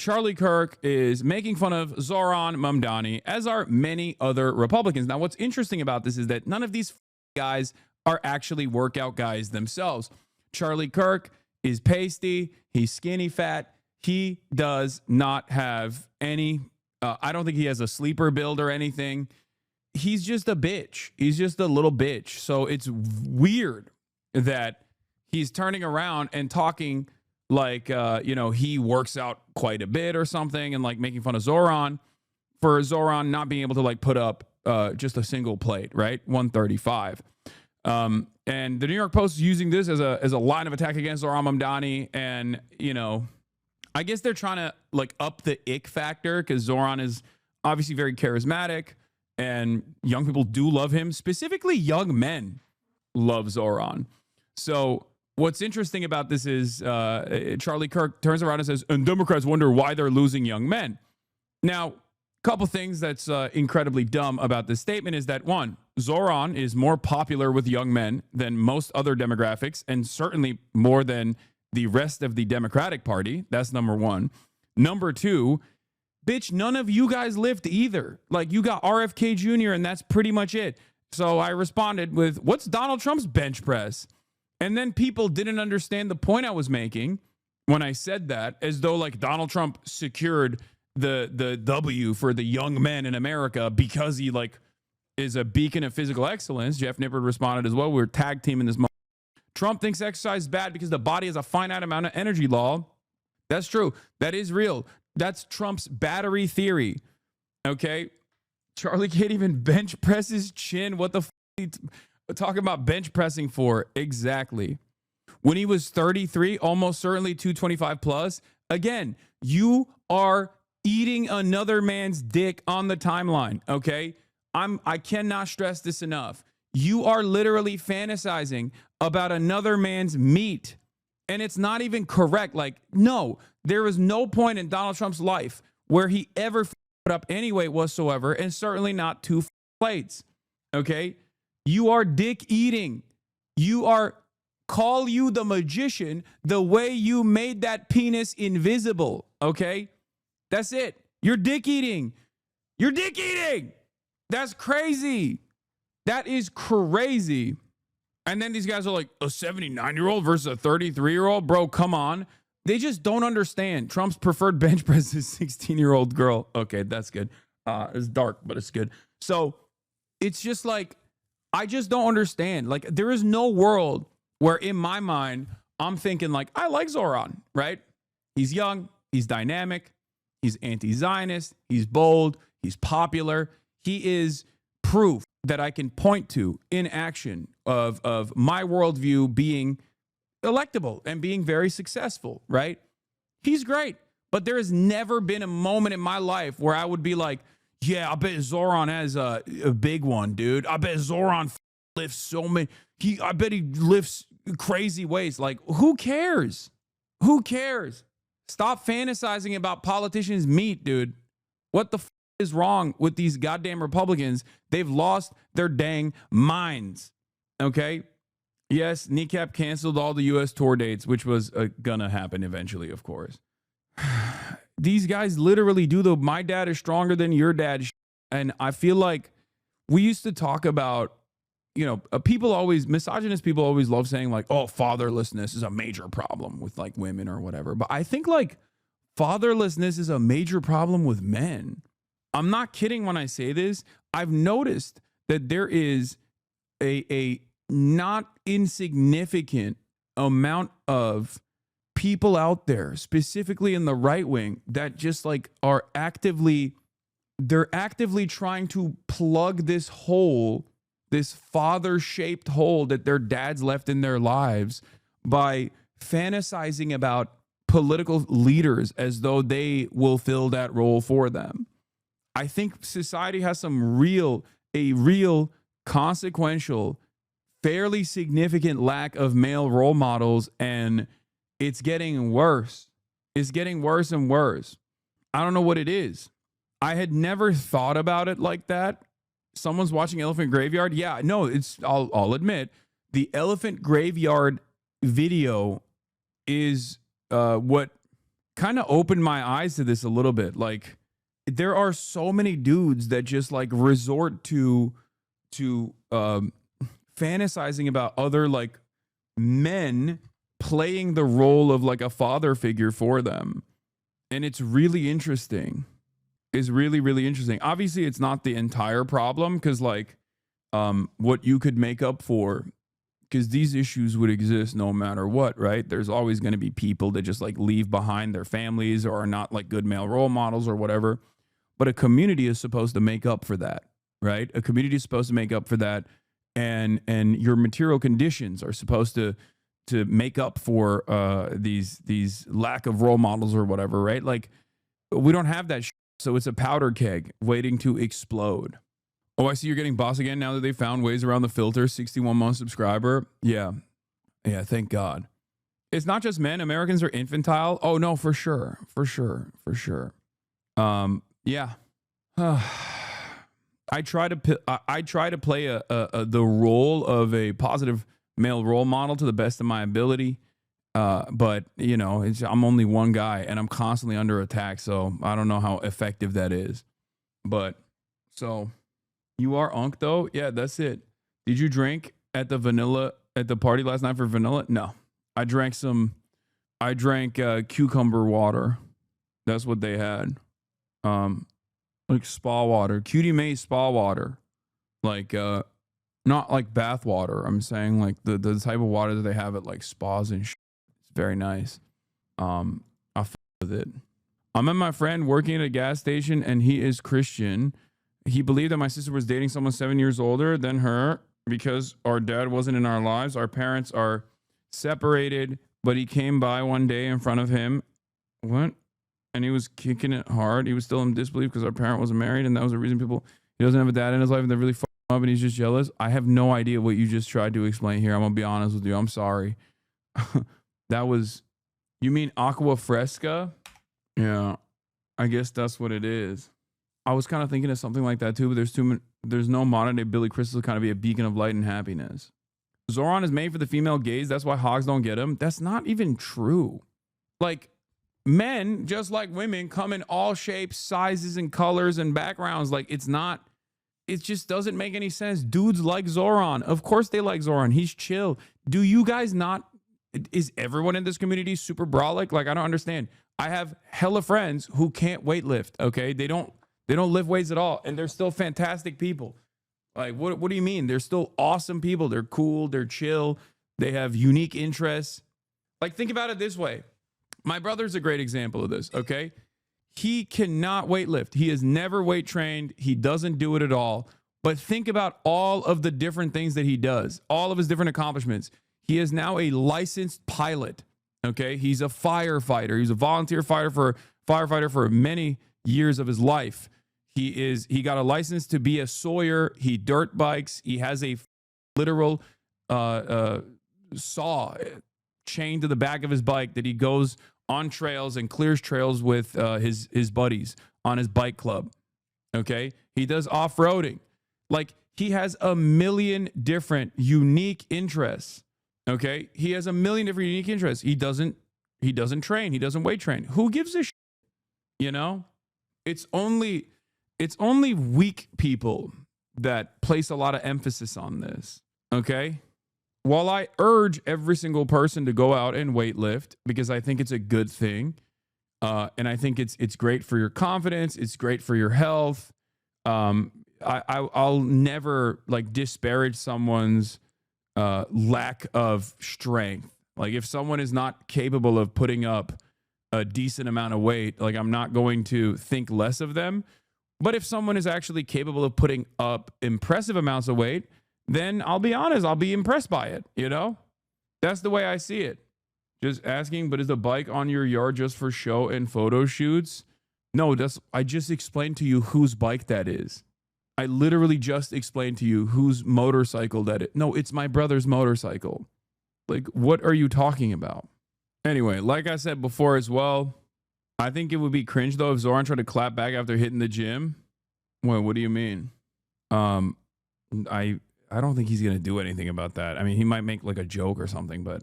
Charlie Kirk is making fun of Zohran Mamdani, as are many other Republicans. Now, what's interesting about this is that none of these guys are actually workout guys themselves. Charlie Kirk is pasty. He's skinny fat. He does not have any, I don't think he has a sleeper build or anything. He's just a bitch. He's just a little bitch. So it's weird that he's turning around and talking like, he works out quite a bit or something, and like making fun of Zohran for Zohran not being able to like put up just a single plate, right? 135. And the New York Post is using this as a line of attack against Zohran Mamdani. And, I guess they're trying to like up the ick factor because Zohran is obviously very charismatic and young people do love him. Specifically, young men love Zohran. So what's interesting about this is Charlie Kirk turns around and says, and Democrats wonder why they're losing young men. Now, a couple things that's incredibly dumb about this statement is that, one, Zohran is more popular with young men than most other demographics, and certainly more than the rest of the Democratic Party. That's number one. Number two, bitch, none of you guys lift either. Like, you got RFK Jr., and that's pretty much it. So I responded with, what's Donald Trump's bench press? And then people didn't understand the point I was making when I said that, as though like Donald Trump secured the W for the young men in America because he like is a beacon of physical excellence. Jeff Nippard responded as well. We're tag teaming this moment. Trump thinks exercise is bad because the body has a finite amount of energy law. That's true. That is real. That's Trump's battery theory. Okay. Charlie can't even bench press his chin. What the f*** are you talking about bench pressing for? Exactly. When he was 33, almost certainly 225 plus. Again, you are eating another man's dick on the timeline. Okay. I cannot stress this enough. You are literally fantasizing about another man's meat, and it's not even correct. Like, no, there is no point in Donald Trump's life where he ever put up any weight whatsoever, and certainly not 2 plates. Okay. You are dick eating. Call you the magician the way you made that penis invisible. Okay. That's it. You're dick eating. You're dick eating. That's crazy. That is crazy. And then these guys are like, a 79-year-old versus a 33-year-old? Bro, come on. They just don't understand. Trump's preferred bench press is 16-year-old girl. Okay, that's good. It's dark, but it's good. So it's just like, I just don't understand. Like, there is no world where in my mind, I'm thinking like, I like Zohran, right? He's young. He's dynamic. He's anti-Zionist. He's bold. He's popular. He is proof that I can point to in action of my worldview being electable and being very successful, right? He's great. But there has never been a moment in my life where I would be like, yeah, I bet Zohran has a big one, dude. I bet Zohran lifts so many. I bet he lifts crazy weights. Like, who cares? Who cares? Stop fantasizing about politicians' meat, dude. What the is wrong with these goddamn Republicans? They've lost their dang minds. Okay. Yes, Kneecap canceled all the U.S. tour dates, which was gonna happen eventually, of course. These guys literally do the my dad is stronger than your dad. And I feel like we used to talk about, people always, misogynist people always love saying like, oh, fatherlessness is a major problem with like women or whatever. But I think like fatherlessness is a major problem with men. I'm not kidding when I say this. I've noticed that there is a not insignificant amount of people out there, specifically in the right wing, that just like they're actively trying to plug this hole, this father-shaped hole that their dads left in their lives by fantasizing about political leaders as though they will fill that role for them. I think society has a real consequential, fairly significant lack of male role models, and it's getting worse. It's getting worse and worse. I don't know what it is. I had never thought about it like that. Someone's watching Elephant Graveyard. Yeah, no, I'll admit, the Elephant Graveyard video is what kind of opened my eyes to this a little bit. Like, there are so many dudes that just like resort to fantasizing about other like men playing the role of like a father figure for them. And it's really interesting. It's really, really interesting. Obviously, it's not the entire problem, because like what you could make up for, because these issues would exist no matter what, right? There's always going to be people that just like leave behind their families or are not like good male role models or whatever. But a community is supposed to make up for that, right? A community is supposed to make up for that. And your material conditions are supposed to make up for these lack of role models or whatever, right? Like, we don't have that so it's a powder keg waiting to explode. Oh, I see you're getting boss again now that they found ways around the filter. 61-month subscriber. Yeah, thank God. It's not just men. Americans are infantile. Oh no, for sure. Yeah. I try to play the role of a positive male role model to the best of my ability. But you know, I'm only one guy and I'm constantly under attack. So I don't know how effective that is. But so you are Unk though? Yeah, that's it. Did you drink at the party last night for vanilla? No, I drank cucumber water. That's what they had. Like spa water, Cutie May spa water, like not like bath water. I'm saying like the type of water that they have at like spas and shit. It's very nice. I f with it. I met my friend working at a gas station, and he is Christian. He believed that my sister was dating someone 7 years older than her because our dad wasn't in our lives. Our parents are separated, but he came by one day in front of him. What? And he was kicking it hard. He was still in disbelief because our parent wasn't married, and that was the reason he doesn't have a dad in his life, and they're really fucking up, and he's just jealous. I have no idea what you just tried to explain here. I'm gonna be honest with you. I'm sorry. That was, you mean aqua fresca? Yeah, I guess that's what it is. I was kind of thinking of something like that too, but there's no modern day Billy Crystal to kind of be a beacon of light and happiness. Zohran is made for the female gaze. That's why hogs don't get him. That's not even true. Like, men, just like women, come in all shapes, sizes, and colors and backgrounds. Like, it just doesn't make any sense. Dudes like Zohran. Of course they like Zohran. He's chill. Do you guys not? Is everyone in this community super brolic? Like, I don't understand. I have hella friends who can't weightlift. Okay, they don't lift weights at all, and they're still fantastic people. Like, what do you mean? They're still awesome people. They're cool. They're chill. They have unique interests. Like, think about it this way. My brother's a great example of this, okay? He cannot weightlift. He has never weight trained. He doesn't do it at all. But think about all of the different things that he does, all of his different accomplishments. He is now a licensed pilot, okay? He's a firefighter. He's a volunteer firefighter for many years of his life. He got a license to be a sawyer. He dirt bikes. He has a literal saw chained to the back of his bike that he goes on trails and clears trails with his buddies on his bike club. Okay, he does off-roading. Like, he has a million different unique interests. Okay, he has a million different unique interests. He doesn't train. He doesn't weight train. Who gives a shit? You know, it's only weak people that place a lot of emphasis on this. Okay. While I urge every single person to go out and weightlift because I think it's a good thing, and I think it's great for your confidence, it's great for your health. I'll never like disparage someone's lack of strength. Like, if someone is not capable of putting up a decent amount of weight, like, I'm not going to think less of them. But if someone is actually capable of putting up impressive amounts of weight, then I'll be honest, I'll be impressed by it, you know? That's the way I see it. Just asking, but is the bike on your yard just for show and photo shoots? No, I just explained to you whose bike that is. I literally just explained to you whose motorcycle that is. No, it's my brother's motorcycle. Like, what are you talking about? Anyway, like I said before as well, I think it would be cringe though if Zohran tried to clap back after hitting the gym. Well, what do you mean? I don't think he's gonna do anything about that. I mean, he might make like a joke or something, but